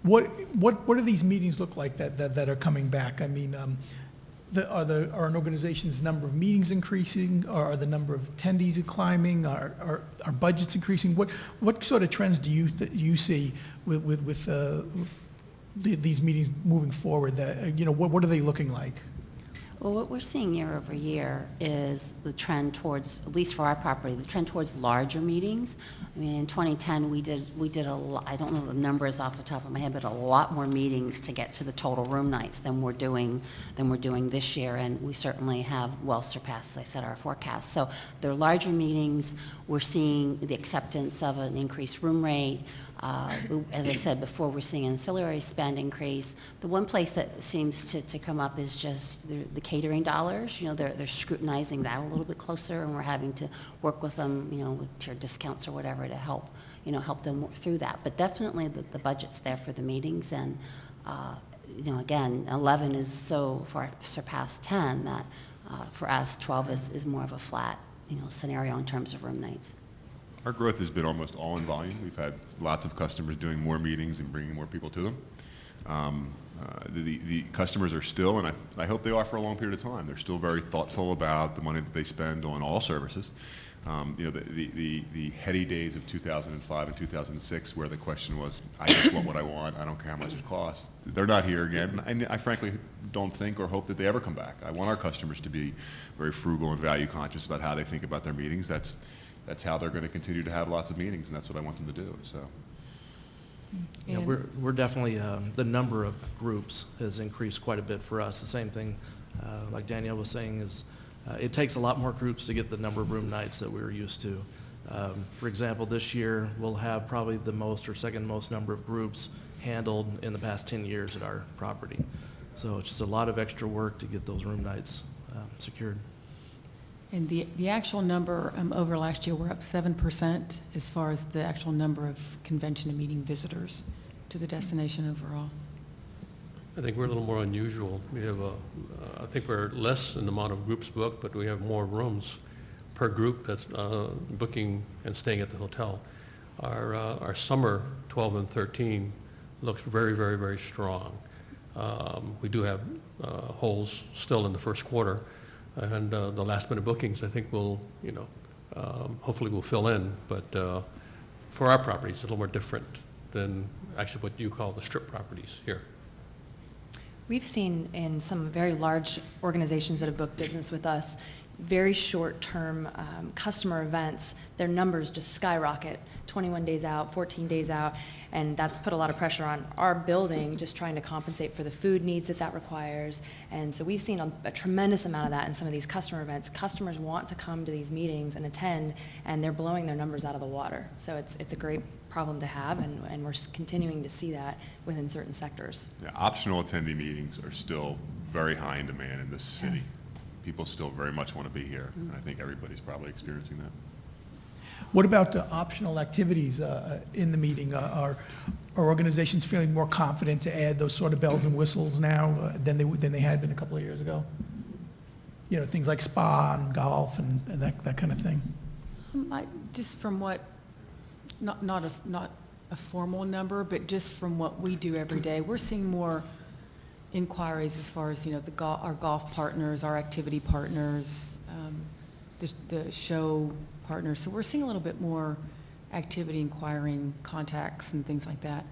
What do these meetings look like that are coming back? I mean, are an organization's number of meetings increasing? Are the number of attendees climbing? Are budgets increasing? What sort of trends do you see with these meetings moving forward? That what are they looking like? Well, what we're seeing year over year is the trend towards, at least for our property, the trend towards larger meetings. I mean, in 2010, we did a lot, I don't know the numbers off the top of my head, but a lot more meetings to get to the total room nights than we're doing this year, and we certainly have well surpassed, as I said, our forecast. So they're larger meetings. We're seeing the acceptance of an increased room rate. As I said before, we're seeing ancillary spend increase. The one place that seems to come up is just the catering dollars. They're scrutinizing that a little bit closer, and we're having to work with them, with tiered discounts or whatever to help them work through that. But definitely the budget's there for the meetings, and again, 11 is so far surpassed 10 that for us, 12 is more of a flat, scenario in terms of room nights. Our growth has been almost all in volume. We've had lots of customers doing more meetings and bringing more people to them. The customers are still, and I hope they are for a long period of time, they're still very thoughtful about the money that they spend on all services. The heady days of 2005 and 2006 where the question was, I just want what I want, I don't care how much it costs. They're not here again, and I frankly don't think or hope that they ever come back. I want our customers to be very frugal and value conscious about how they think about their meetings. That's how they're going to continue to have lots of meetings, and that's what I want them to do. So, yeah, we're definitely the number of groups has increased quite a bit for us. The same thing, like Danielle was saying, is it takes a lot more groups to get the number of room nights that we're used to. For example, this year we'll have probably the most or second most number of groups handled in the past 10 years at our property. So it's just a lot of extra work to get those room nights secured. And the actual number over last year, we're up 7% as far as the actual number of convention and meeting visitors to the destination overall. I think we're a little more unusual. We have I think we're less in the amount of groups booked, but we have more rooms per group that's booking and staying at the hotel. Our summer 12 and 13 looks very, very, very strong. We do have holes still in the first quarter. And the last minute bookings, I think will, hopefully will fill in. But for our properties, it's a little more different than actually what you call the strip properties here. We've seen in some very large organizations that have booked business with us, very short-term customer events, their numbers just skyrocket, 21 days out, 14 days out, and that's put a lot of pressure on our building, just trying to compensate for the food needs that requires. And so we've seen a tremendous amount of that in some of these customer events. Customers want to come to these meetings and attend, and they're blowing their numbers out of the water. So it's a great problem to have, and we're continuing to see that within certain sectors. Yeah, optional attendee meetings are still very high in demand in this city. Yes. People still very much want to be here, and I think everybody's probably experiencing that. What about optional activities in the meeting? Are organizations feeling more confident to add those sort of bells and whistles now than they had been a couple of years ago? Things like spa and golf and that kind of thing. Just from what, not a formal number, but just from what we do every day, we're seeing more inquiries as far as our golf partners, our activity partners, the show partners. So we're seeing a little bit more activity inquiring contacts and things like that.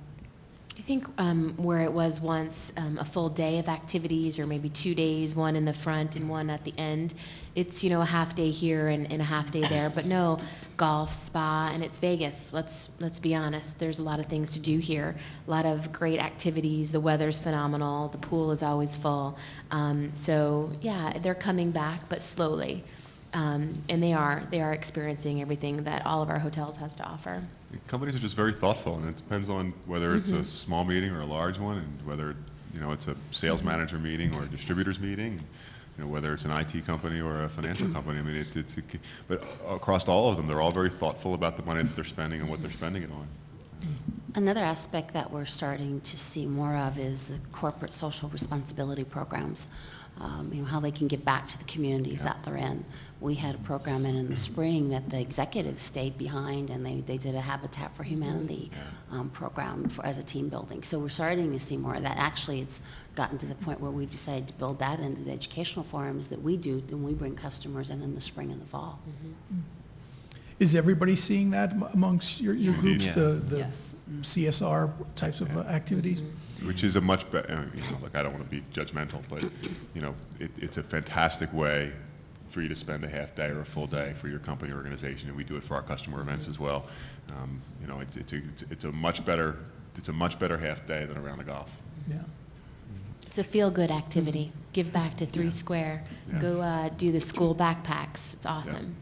I think where it was once a full day of activities, or maybe 2 days, one in the front and one at the end, it's a half day here and a half day there. But no, golf, spa, and it's Vegas. Let's be honest. There's a lot of things to do here. A lot of great activities. The weather's phenomenal. The pool is always full. So yeah, they're coming back, but slowly. And they are experiencing everything that all of our hotels has to offer. Companies are just very thoughtful, and it depends on whether it's a small meeting or a large one, and whether it's a sales manager meeting or a distributors meeting, whether it's an IT company or a financial company. I mean, but across all of them, they're all very thoughtful about the money that they're spending and what they're spending it on. Another aspect that we're starting to see more of is the corporate social responsibility programs. how they can give back to the communities that they're in. We had a program in the spring that the executives stayed behind, and they did a Habitat for Humanity program as a team building. So we're starting to see more of that. Actually, it's gotten to the point where we've decided to build that into the educational forums that we do, and we bring customers in the spring and the fall. Is everybody seeing that amongst your groups, Yeah. the Yes. CSR types of activities? Which is a much better, like, I don't want to be judgmental, but, it's a fantastic way for you to spend a half day or a full day for your company or organization, and we do it for our customer events as well. It's a much better half day than a round of golf. Yeah. It's a feel-good activity. Give back to 3 Square. Yeah. Go do the school backpacks. It's awesome.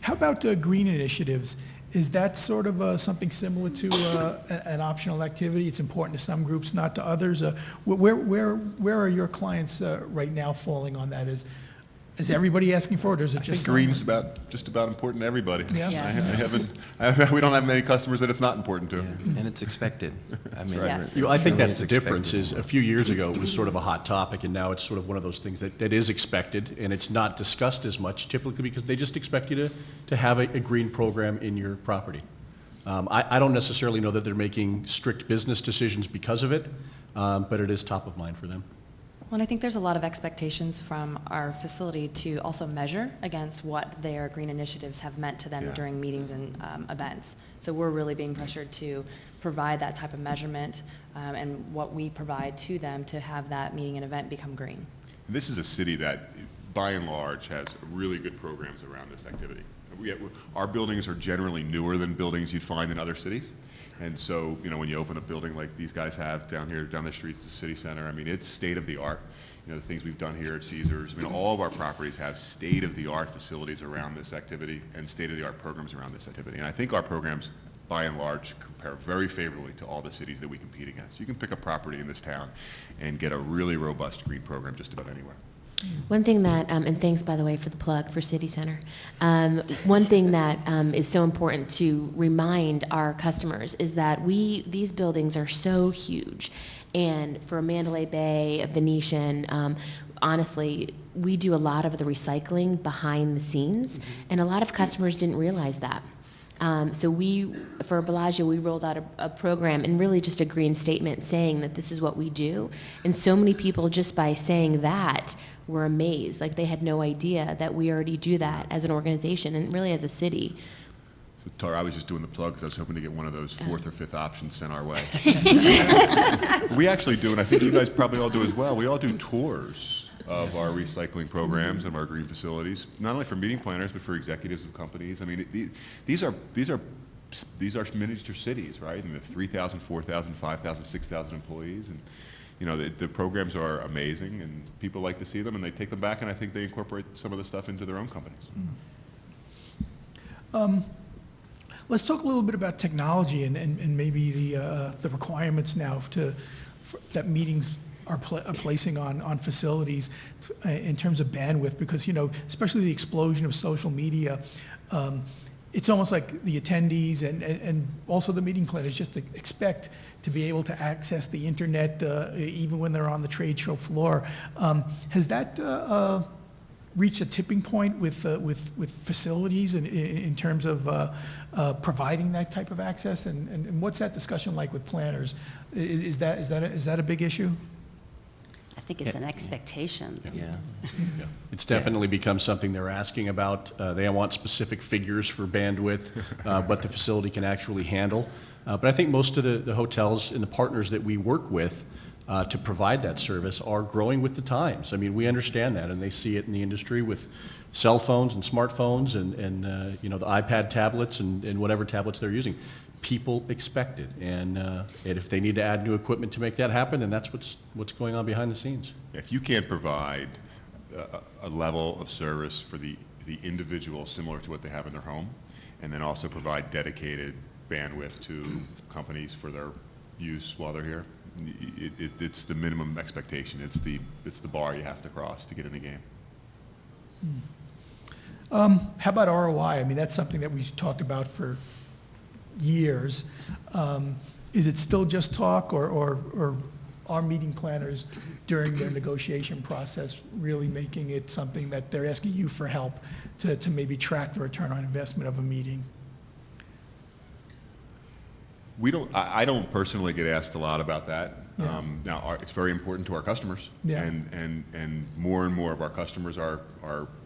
How about green initiatives? Is that sort of something similar to an optional activity? It's important to some groups, not to others. Where are your clients right now falling on that? Is everybody asking for it, or is it I just think green's just about important to everybody. Yeah. Yes. We don't have many customers that it's not important to. And it's expected. I mean, Yes. I think Surely that's it's the difference, expected. is a few years ago, it was sort of a hot topic, and now it's sort of one of those things that is expected, and it's not discussed as much typically because they just expect you to have a green program in your property. I don't necessarily know that they're making strict business decisions because of it, but it is top of mind for them. Well, and I think there's a lot of expectations from our facility to also measure against what their green initiatives have meant to them Yeah. during meetings and events. So we're really being pressured to provide that type of measurement and what we provide to them to have that meeting and event become green. This is a city that, by and large, has really good programs around this activity. Our buildings are generally newer than buildings you'd find in other cities. And so, when you open a building like these guys have down the streets, the city center, I mean, it's state-of-the-art. The things we've done here at Caesars, all of our properties have state-of-the-art facilities around this activity and state-of-the-art programs around this activity. And I think our programs, by and large, compare very favorably to all the cities that we compete against. You can pick a property in this town and get a really robust green program just about anywhere. One thing that, and thanks, by the way, for the plug for City Center. One thing that is so important to remind our customers is that these buildings are so huge. And for Mandalay Bay, Venetian, honestly, we do a lot of the recycling behind the scenes, and a lot of customers didn't realize that. So for Bellagio, we rolled out a program and really just a green statement saying that this is what we do. And so many people, just by saying that, were amazed. Like, they had no idea that we already do that as an organization and really as a city. So, Tara, I was just doing the plug because I was hoping to get one of those 4th or 5th options sent our way. We actually do, and I think you guys probably all do as well. We all do tours of our recycling programs and our green facilities, not only for meeting planners, but for executives of companies. I mean, these are miniature cities, right? And we have 3,000, 4,000, 5,000, 6,000 employees, and the programs are amazing, and people like to see them, and they take them back, and I think they incorporate some of the stuff into their own companies. Let's talk a little bit about technology and maybe the requirements now that meetings are placing on facilities in terms of bandwidth, because, especially the explosion of social media, it's almost like the attendees and also the meeting planners just expect to be able to access the internet even when they're on the trade show floor. Has that reached a tipping point with facilities in terms of providing that type of access? And what's that discussion like with planners? Is that a big issue? I think it's an expectation. Yeah. Yeah. It's definitely become something they're asking about. They want specific figures for bandwidth, what the facility can actually handle. But I think most of the hotels and the partners that we work with to provide that service are growing with the times. I mean, we understand that, and they see it in the industry with cell phones and smartphones and the iPad tablets and whatever tablets they're using. People expect it, and if they need to add new equipment to make that happen, then that's what's going on behind the scenes. If you can't provide a level of service for the individual similar to what they have in their home, and then also provide dedicated bandwidth to companies for their use while they're here, it's the minimum expectation. It's the bar you have to cross to get in the game. How about ROI? I mean, that's something that we've talked about for years. Is it still just talk, or our meeting planners during their negotiation process, really making it something that they're asking you for help to maybe track the return on investment of a meeting? I don't personally get asked a lot about that. Yeah. Now, it's very important to our customers. Yeah. And more of our customers are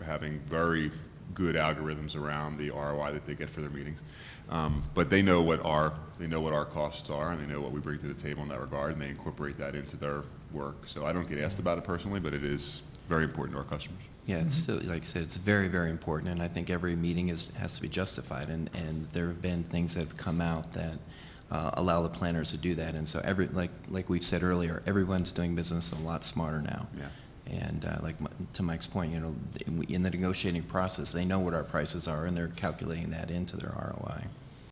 having very good algorithms around the ROI that they get for their meetings. But they know what our costs are, and they know what we bring to the table in that regard, and they incorporate that into their work. So I don't get asked about it personally, but it is very important to our customers. Yeah, it's still, like I said, it's very, very important, and I think every meeting has to be justified, and there have been things that have come out that allow the planners to do that, and so like we've said earlier, everyone's doing business a lot smarter now. Yeah. And to Mike's point, in the negotiating process, they know what our prices are, and they're calculating that into their ROI.